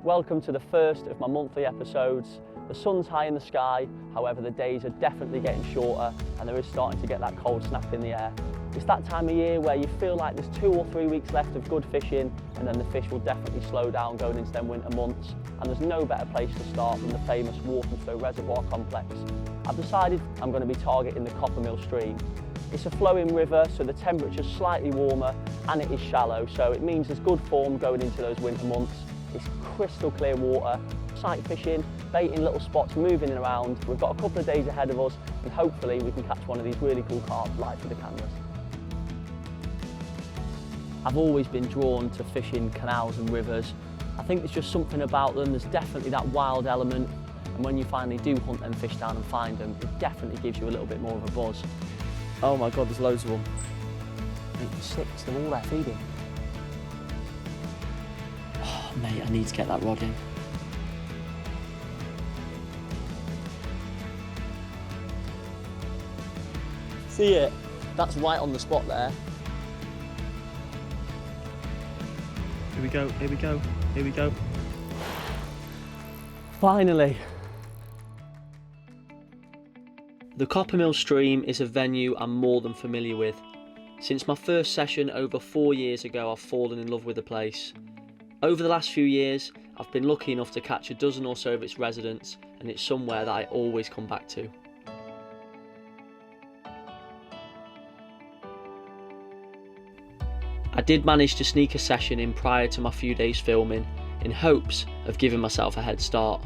welcome to the first of my monthly episodes. The sun's high in the sky, however the days are definitely getting shorter and there is starting to get that cold snap in the air. It's that time of year where you feel like there's 2 or 3 weeks left of good fishing, and then the fish will definitely slow down going into them winter months, and there's no better place to start than the famous Walthamstow Reservoir complex. I've decided I'm going to be targeting the Coppermill stream. It's a flowing river, so the temperature's slightly warmer and it is shallow, so it means there's good form going into those winter months. It's crystal clear water, sight fishing, baiting little spots, moving around. We've got a couple of days ahead of us and hopefully we can catch one of these really cool carp live with the cameras. I've always been drawn to fishing canals and rivers. I think there's just something about them, there's definitely that wild element, and when you finally do hunt them fish down and find them, it definitely gives you a little bit more of a buzz. Oh my God, there's loads of them. 6, they're all there feeding. Oh mate, I need to get that rod in. See it? That's right on the spot there. Here we go, here we go, here we go. Finally. The Coppermill stream is a venue I'm more than familiar with. Since my first session over 4 years ago, I've fallen in love with the place. Over the last few years, I've been lucky enough to catch a dozen or so of its residents, and it's somewhere that I always come back to. I did manage to sneak a session in prior to my few days filming, in hopes of giving myself a head start.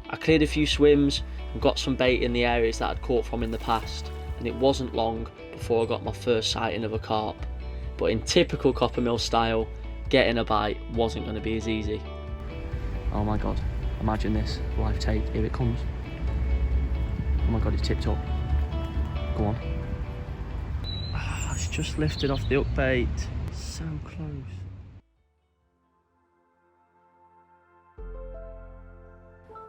I cleared a few swims and got some bait in the areas that I'd caught from in the past, and it wasn't long before I got my first sighting of a carp. But in typical Coppermill style, getting a bite wasn't going to be as easy. Oh my God, imagine this, live take, here it comes. Oh my God, it's tipped up. Go on. Ah, it's just lifted off the hook bait. So close.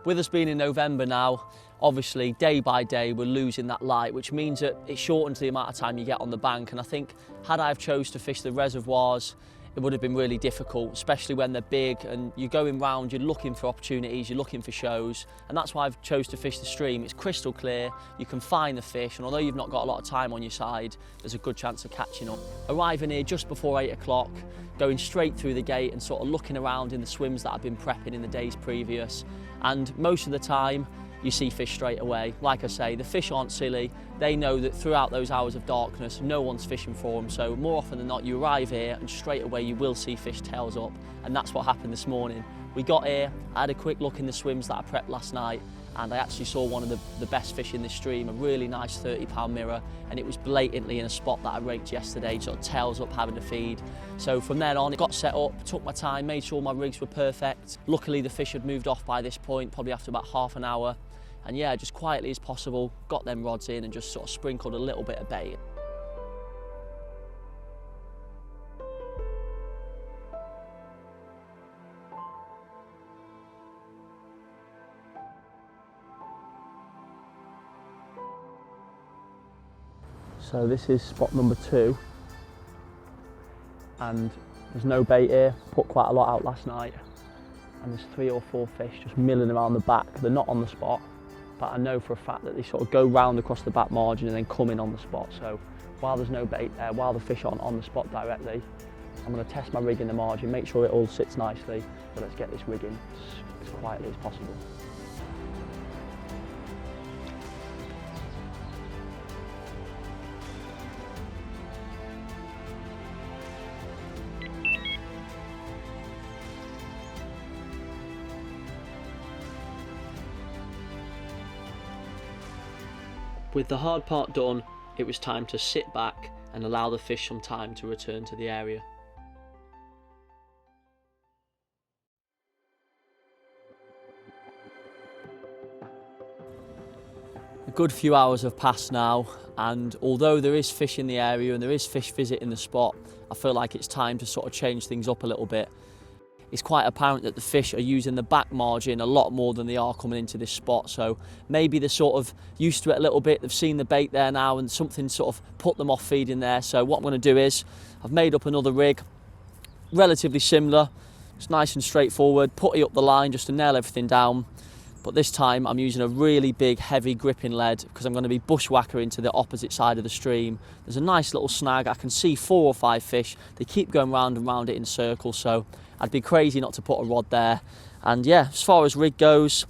With us being in November now, obviously day by day we're losing that light, which means that it shortens the amount of time you get on the bank, and I think had I have chose to fish the reservoirs, it would have been really difficult, especially when they're big and you're going round, you're looking for opportunities, you're looking for shows, and that's why I've chose to fish the stream. It's crystal clear, you can find the fish, and although you've not got a lot of time on your side, there's a good chance of catching up. Arriving here just before 8 o'clock, going straight through the gate and sort of looking around in the swims that I've been prepping in the days previous, and most of the time you see fish straight away. Like I say, the fish aren't silly. They know that throughout those hours of darkness, no one's fishing for them. So more often than not, you arrive here and straight away you will see fish tails up. And that's what happened this morning. We got here, I had a quick look in the swims that I prepped last night, and I actually saw one of the best fish in this stream, a really nice 30-pound mirror, and it was blatantly in a spot that I raked yesterday, sort of tails up having to feed. So from then on, it got set up, took my time, made sure my rigs were perfect. Luckily the fish had moved off by this point, probably after about half an hour. And yeah, just quietly as possible, got them rods in and just sort of sprinkled a little bit of bait. So this is spot number 2, and there's no bait here. Put quite a lot out last night, and there's 3 or 4 fish just milling around the back. They're not on the spot, but I know for a fact that they sort of go round across the back margin and then come in on the spot. So while there's no bait there, while the fish aren't on the spot directly, I'm going to test my rig in the margin, make sure it all sits nicely, but let's get this rig in as quietly as possible. With the hard part done, it was time to sit back and allow the fish some time to return to the area. A good few hours have passed now, and although there is fish in the area and there is fish visiting the spot, I feel like it's time to sort of change things up a little bit. It's quite apparent that the fish are using the back margin a lot more than they are coming into this spot, so maybe they're sort of used to it a little bit. They've seen the bait there now and something sort of put them off feeding there. So what I'm going to do is I've made up another rig, relatively similar, It's nice and straightforward, putty up the line just to nail everything down. But this time I'm using a really big heavy gripping lead because I'm going to be bushwhackering to the opposite side of the stream. There's a nice little snag, I can see 4 or 5 fish. They keep going round and round it in circles, so I'd be crazy not to put a rod there. And yeah, as far as rig goes,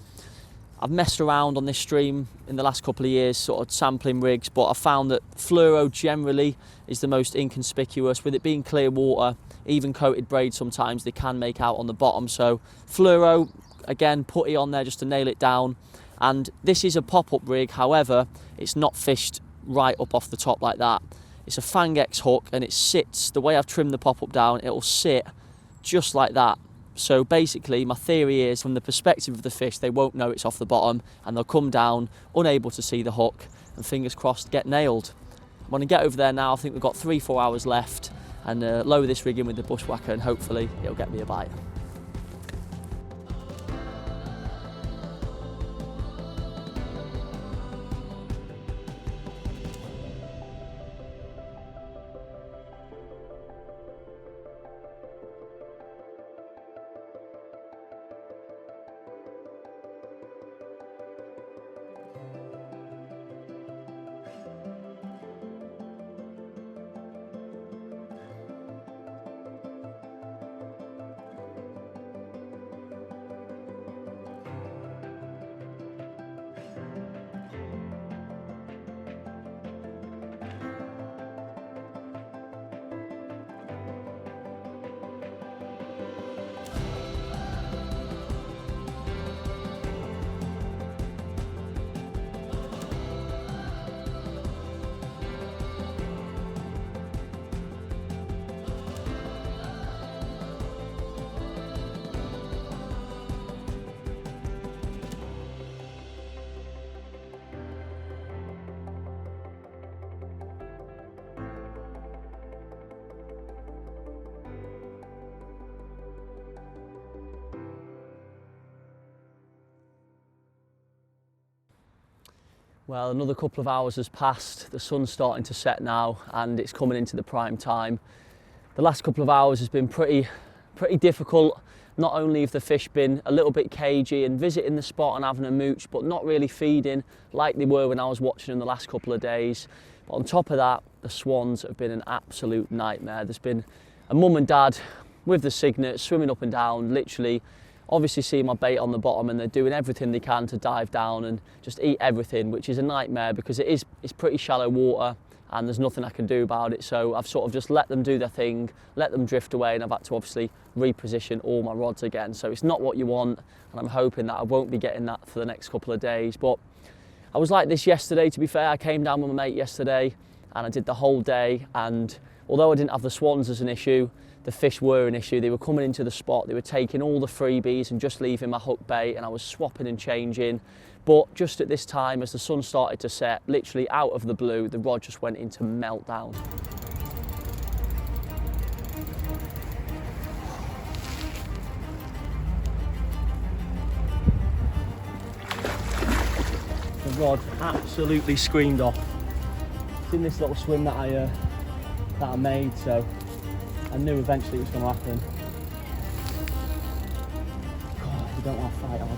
I've messed around on this stream in the last couple of years, sort of sampling rigs, but I found that fluoro generally is the most inconspicuous. With it being clear water, even coated braid sometimes they can make out on the bottom. So fluoro, again, putty on there just to nail it down. And this is a pop-up rig, however, it's not fished right up off the top like that. It's a Fang X hook, and it sits, the way I've trimmed the pop-up down, it'll sit just like that. So basically my theory is, from the perspective of the fish, they won't know it's off the bottom and they'll come down unable to see the hook and, fingers crossed, get nailed. I'm going to get over there now. I think we've got 3-4 hours left, and lower this rig in with the bushwhacker and hopefully it'll get me a bite. Well, another couple of hours has passed. The sun's starting to set now and it's coming into the prime time. The last couple of hours has been pretty difficult. Not only have the fish been a little bit cagey and visiting the spot and having a mooch, but not really feeding like they were when I was watching them the last couple of days. But on top of that, the swans have been an absolute nightmare. There's been a mum and dad with the cygnet swimming up and down, literally obviously see my bait on the bottom, and they're doing everything they can to dive down and just eat everything, which is a nightmare because it's pretty shallow water and there's nothing I can do about it. So I've sort of just let them do their thing, let them drift away, and I've had to obviously reposition all my rods again. So it's not what you want, and I'm hoping that I won't be getting that for the next couple of days. But I was like this yesterday, to be fair. I came down with my mate yesterday and I did the whole day, and although I didn't have the swans as an issue, the fish were an issue. They were coming into the spot, they were taking all the freebies and just leaving my hook bait, and I was swapping and changing. But just at this time, as the sun started to set, literally out of the blue, the rod just went into meltdown. The rod absolutely screamed off. It's in this little swim that I made, so I knew eventually it was going to happen. God, you don't want to fight, are you?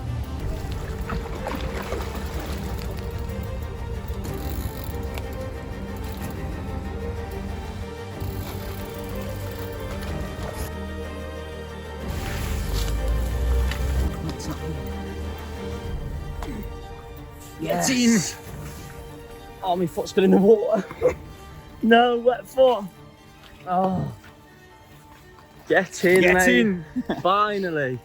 Yes. Get in! Oh, my foot's been in the water. No, wet foot. Oh. Get in, Get mate. in! Finally.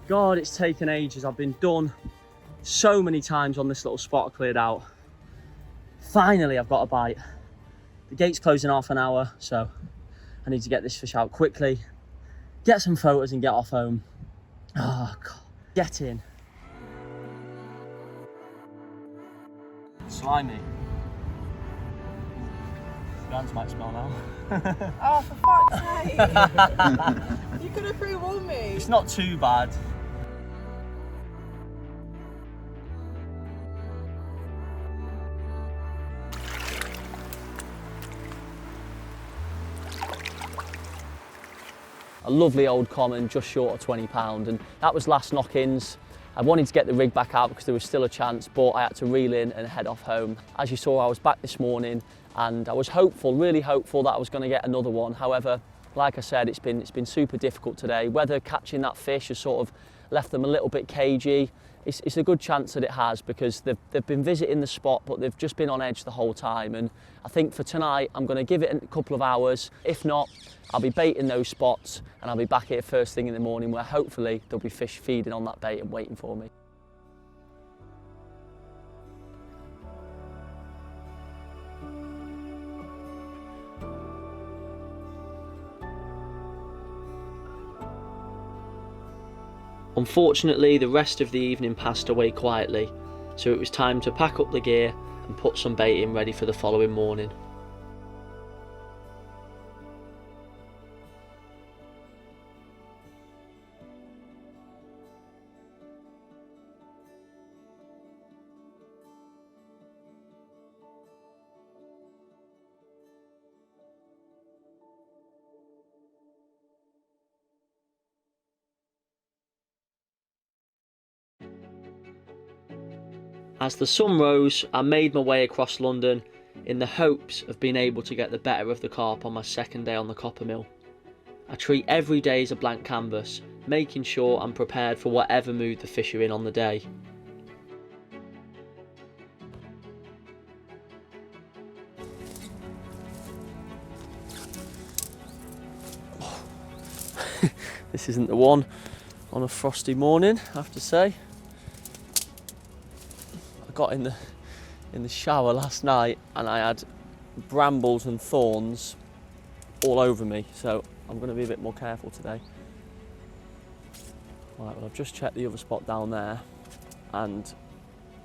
God, it's taken ages. I've been done so many times on this little spot cleared out. Finally, I've got a bite. The gate's closing in half an hour, so I need to get this fish out quickly, get some photos and get off home. Oh, God. Get in. Slimy. Your hands might smell now. Oh, for fuck's sake! You could have pre-warned me. It's not too bad. a lovely old common just short of £20, and that was last knock-ins. I wanted to get the rig back out because there was still a chance, but I had to reel in and head off home. As you saw, I was back this morning and I was hopeful, really hopeful that I was going to get another one. However, like I said, it's been super difficult today. Whether catching that fish has sort of left them a little bit cagey, it's a good chance that it has, because they've been visiting the spot, but they've just been on edge the whole time. And I think for tonight, I'm going to give it a couple of hours. If not, I'll be baiting those spots and I'll be back here first thing in the morning, where hopefully there'll be fish feeding on that bait and waiting for me. Unfortunately, the rest of the evening passed away quietly, so it was time to pack up the gear and put some bait in ready for the following morning. As the sun rose, I made my way across London in the hopes of being able to get the better of the carp on my second day on the Coppermill. I treat every day as a blank canvas, making sure I'm prepared for whatever mood the fish are in on the day. This isn't the one on a frosty morning, I have to say. Got in the shower last night and I had brambles and thorns all over me, so I'm going to be a bit more careful today. Right, well, I've just checked the other spot down there and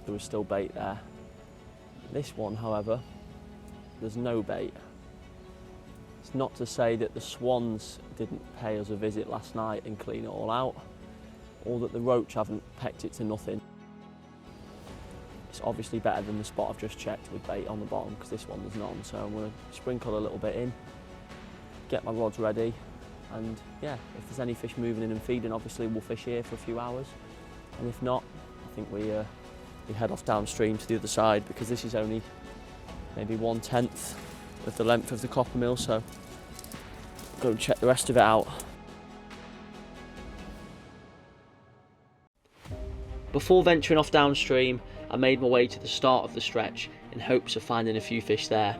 there was still bait there. This one, however, there's no bait. It's not to say that the swans didn't pay us a visit last night and clean it all out, or that the roach haven't pecked it to nothing. It's obviously better than the spot I've just checked with bait on the bottom, because this one there's none. So I'm going to sprinkle a little bit in, get my rods ready, and yeah, if there's any fish moving in and feeding, obviously we'll fish here for a few hours, and if not, I think we head off downstream to the other side, because this is only maybe 1/10 of the length of the Coppermill, so go and check the rest of it out. Before venturing off downstream, I made my way to the start of the stretch in hopes of finding a few fish there.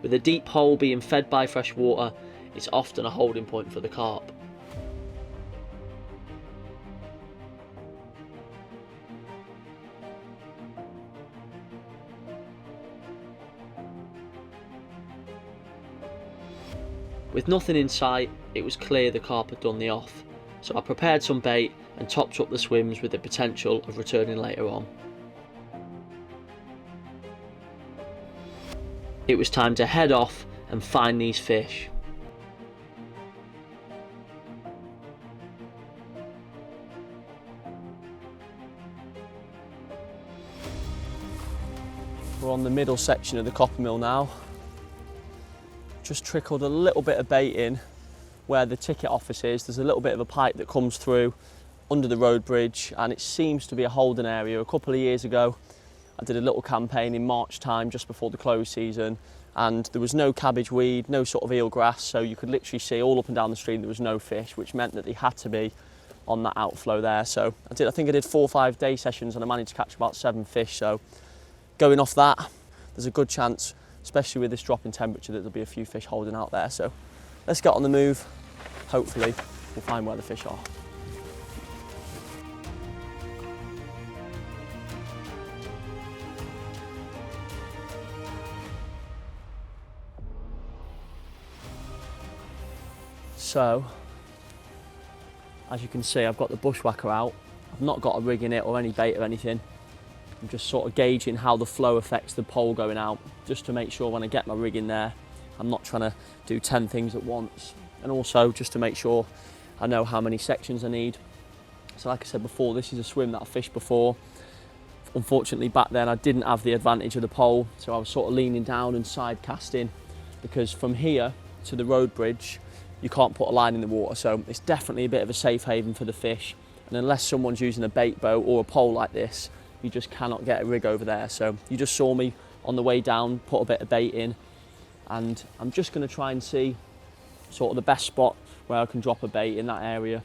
With a deep hole being fed by fresh water, it's often a holding point for the carp. With nothing in sight, it was clear the carp had done the off, so I prepared some bait and topped up the swims with the potential of returning later on. It was time to head off and find these fish. We're on the middle section of the Coppermill now. Just trickled a little bit of bait in where the ticket office is. There's a little bit of a pipe that comes through under the road bridge, and it seems to be a holding area. A couple of years ago I did a little campaign in March time, just before the close season, and there was no cabbage weed, no sort of eel grass, so you could literally see all up and down the stream there was no fish, which meant that they had to be on that outflow there. So I think I did 4 or 5 day sessions and I managed to catch about 7 fish. So going off that, there's a good chance, especially with this drop in temperature, that there'll be a few fish holding out there. So let's get on the move. Hopefully we'll find where the fish are. So, as you can see, I've got the bushwhacker out. I've not got a rig in it or any bait or anything. I'm just sort of gauging how the flow affects the pole going out, just to make sure when I get my rig in there, I'm not trying to do 10 things at once. And also just to make sure I know how many sections I need. So like I said before, this is a swim that I fished before. Unfortunately back then I didn't have the advantage of the pole, so I was sort of leaning down and side casting, because from here to the road bridge you can't put a line in the water, so it's definitely a bit of a safe haven for the fish. And unless someone's using a bait boat or a pole like this, you just cannot get a rig over there. So you just saw me on the way down, put a bit of bait in, and I'm just going to try and see sort of the best spot where I can drop a bait in that area.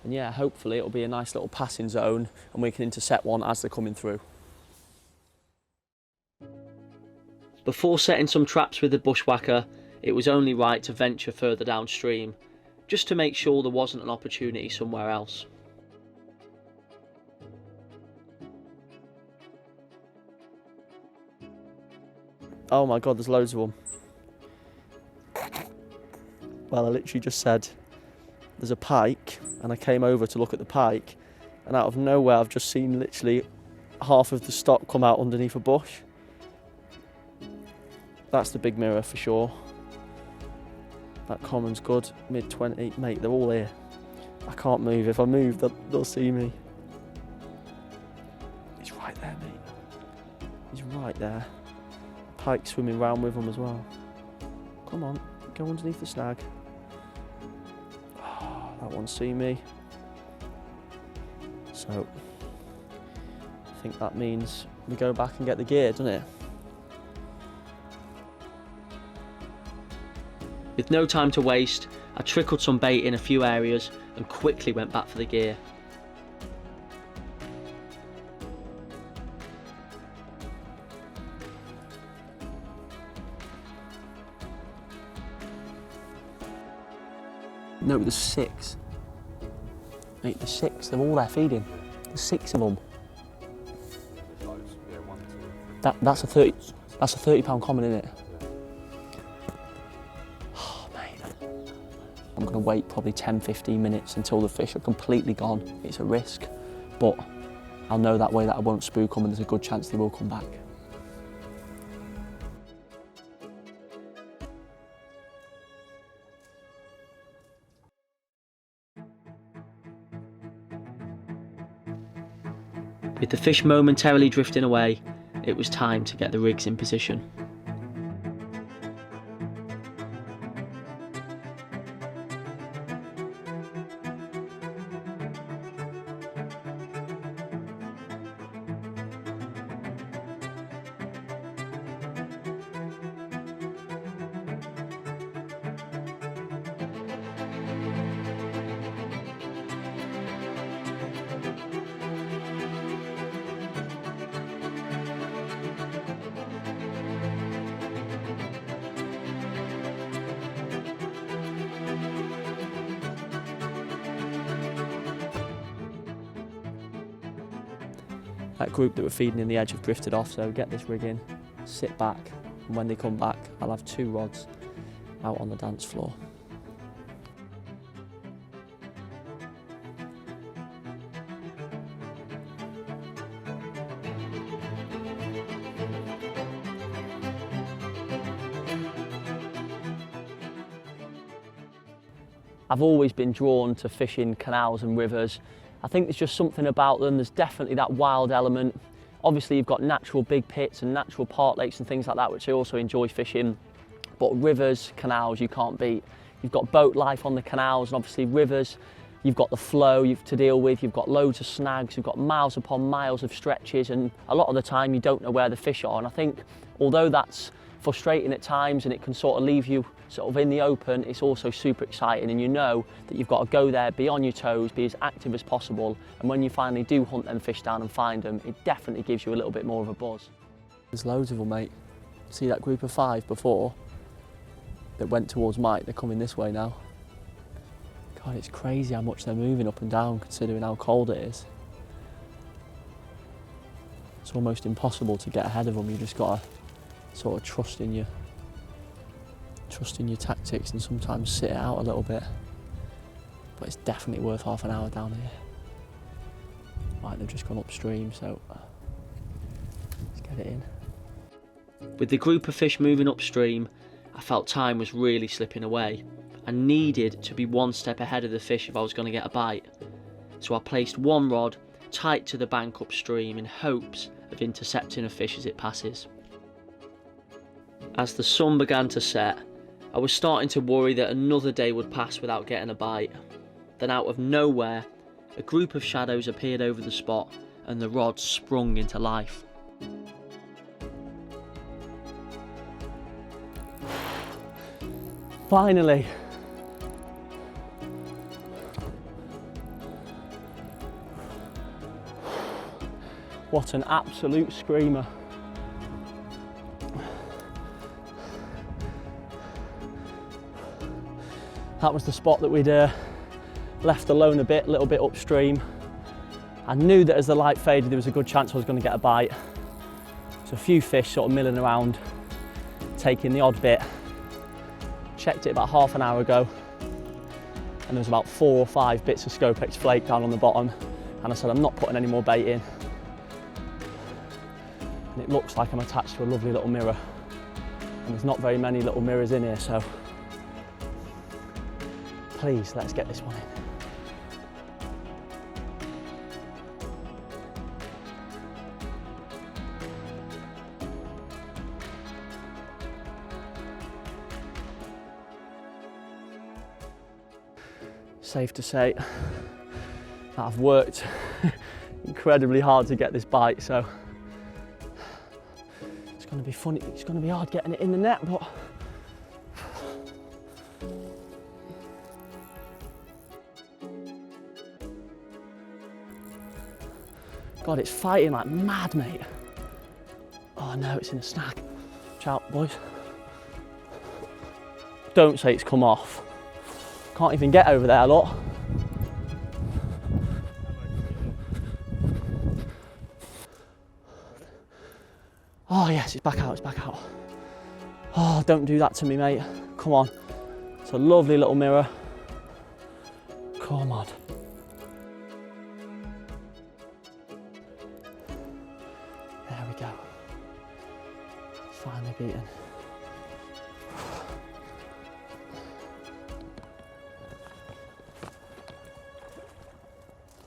And yeah, hopefully it'll be a nice little passing zone and we can intercept one as they're coming through. Before setting some traps with the bushwhacker, it was only right to venture further downstream, just to make sure there wasn't an opportunity somewhere else. Oh my God, there's loads of them. Well, I literally just said there's a pike, and I came over to look at the pike, and out of nowhere I've just seen literally half of the stock come out underneath a bush. That's the big mirror for sure. That common's good, mid-20, mate, they're all here. I can't move, if I move they'll see me. He's right there, mate. He's right there. Pike swimming round with them as well. Come on, go underneath the snag. Oh, that one's seen me. So, I think that means we go back and get the gear, doesn't it? With no time to waste, I trickled some bait in a few areas and quickly went back for the gear. No, there's 6. Mate, there's 6. They're all there feeding. There's 6 of them. That's a 30. That's a £30 common, isn't it? Oh, mate. I'm gonna wait probably 10-15 minutes until the fish are completely gone. It's a risk, but I'll know that way that I won't spook them, and there's a good chance they will come back. With the fish momentarily drifting away, it was time to get the rigs in position. That group that were feeding in the edge have drifted off, so get this rig in, sit back, and when they come back, I'll have 2 rods out on the dance floor. I've always been drawn to fishing canals and rivers. I think there's just something about them. There's definitely that wild element. Obviously you've got natural big pits and natural park lakes and things like that, which I also enjoy fishing. But rivers, canals, you can't beat. You've got boat life on the canals, and obviously rivers, you've got the flow to deal with, you've got loads of snags, you've got miles upon miles of stretches, and a lot of the time you don't know where the fish are. And I think although that's frustrating at times and it can sort of leave you sort of in the open, it's also super exciting, and you know that you've got to go there, be on your toes, be as active as possible, and when you finally do hunt them fish down and find them, it definitely gives you a little bit more of a buzz. There's loads of them, mate. See that group of 5 before that went towards Mike? They're coming this way now. God, it's crazy how much they're moving up and down considering how cold it is. It's almost impossible to get ahead of them. You just got to sort of trust in your tactics and sometimes sit it out a little bit. But it's definitely worth half an hour down here. Right, they've just gone upstream, so let's get it in. With the group of fish moving upstream, I felt time was really slipping away. I needed to be one step ahead of the fish if I was going to get a bite. So I placed one rod tight to the bank upstream in hopes of intercepting a fish as it passes. As the sun began to set, I was starting to worry that another day would pass without getting a bite. Then out of nowhere, a group of shadows appeared over the spot and the rod sprung into life. Finally. What an absolute screamer. That was the spot that we'd left alone a little bit upstream. I knew that as the light faded there was a good chance I was going to get a bite. So a few fish sort of milling around, taking the odd bit. Checked it about half an hour ago and there was about 4 or 5 bits of Scopex flake down on the bottom, and I said I'm not putting any more bait in. And it looks like I'm attached to a lovely little mirror, and there's not very many little mirrors in here, so please let's get this one in. Safe to say that I've worked incredibly hard to get this bite, so it's going to be funny. It's going to be hard getting it in the net, but God, it's fighting like mad, mate. Oh no, it's in a snag. Watch out, boys. Don't say it's come off. Can't even get over there, look. Oh yes, it's back out, it's back out. Oh, don't do that to me, mate. Come on. It's a lovely little mirror. Come on. There we go. Finally beaten.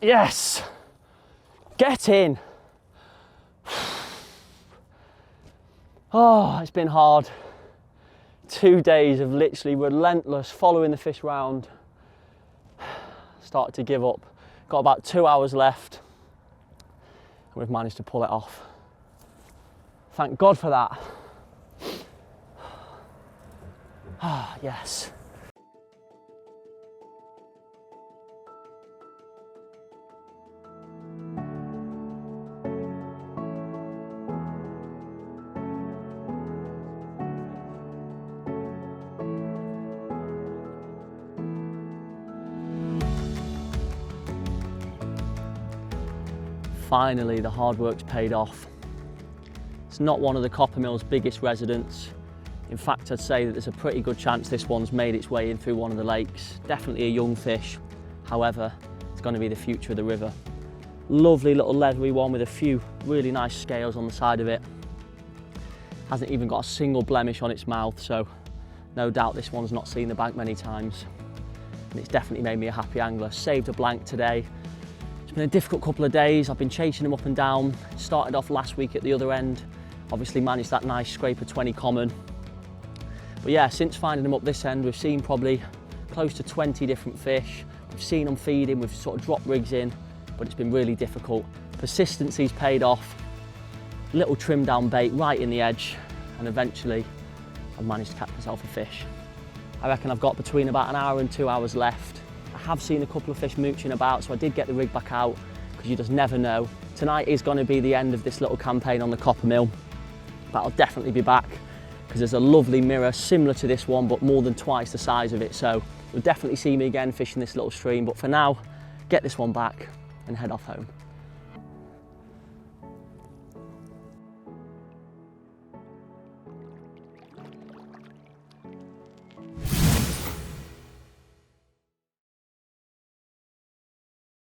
Yes! Get in! Oh, it's been hard. 2 days of literally relentless following the fish round. Started to give up. Got about 2 hours left and we've managed to pull it off. Thank God for that. Ah, yes. Finally, the hard work's paid off. It's not one of the Coppermill's biggest residents. In fact, I'd say that there's a pretty good chance this one's made its way in through one of the lakes. Definitely a young fish. However, it's going to be the future of the river. Lovely little leathery one with a few really nice scales on the side of it. Hasn't even got a single blemish on its mouth, so no doubt this one's not seen the bank many times. And it's definitely made me a happy angler. Saved a blank today. It's been a difficult couple of days. I've been chasing them up and down. Started off last week at the other end. Obviously managed that nice scraper 20 common. But yeah, since finding them up this end, we've seen probably close to 20 different fish. We've seen them feeding, we've sort of dropped rigs in, but it's been really difficult. Persistency's paid off. Little trim down bait right in the edge, and eventually I've managed to catch myself a fish. I reckon I've got between about an hour and 2 hours left. I have seen a couple of fish mooching about, so I did get the rig back out, because you just never know. Tonight is going to be the end of this little campaign on the Coppermill, but I'll definitely be back, because there's a lovely mirror similar to this one, but more than twice the size of it, so you'll definitely see me again fishing this little stream. But for now, get this one back and head off home.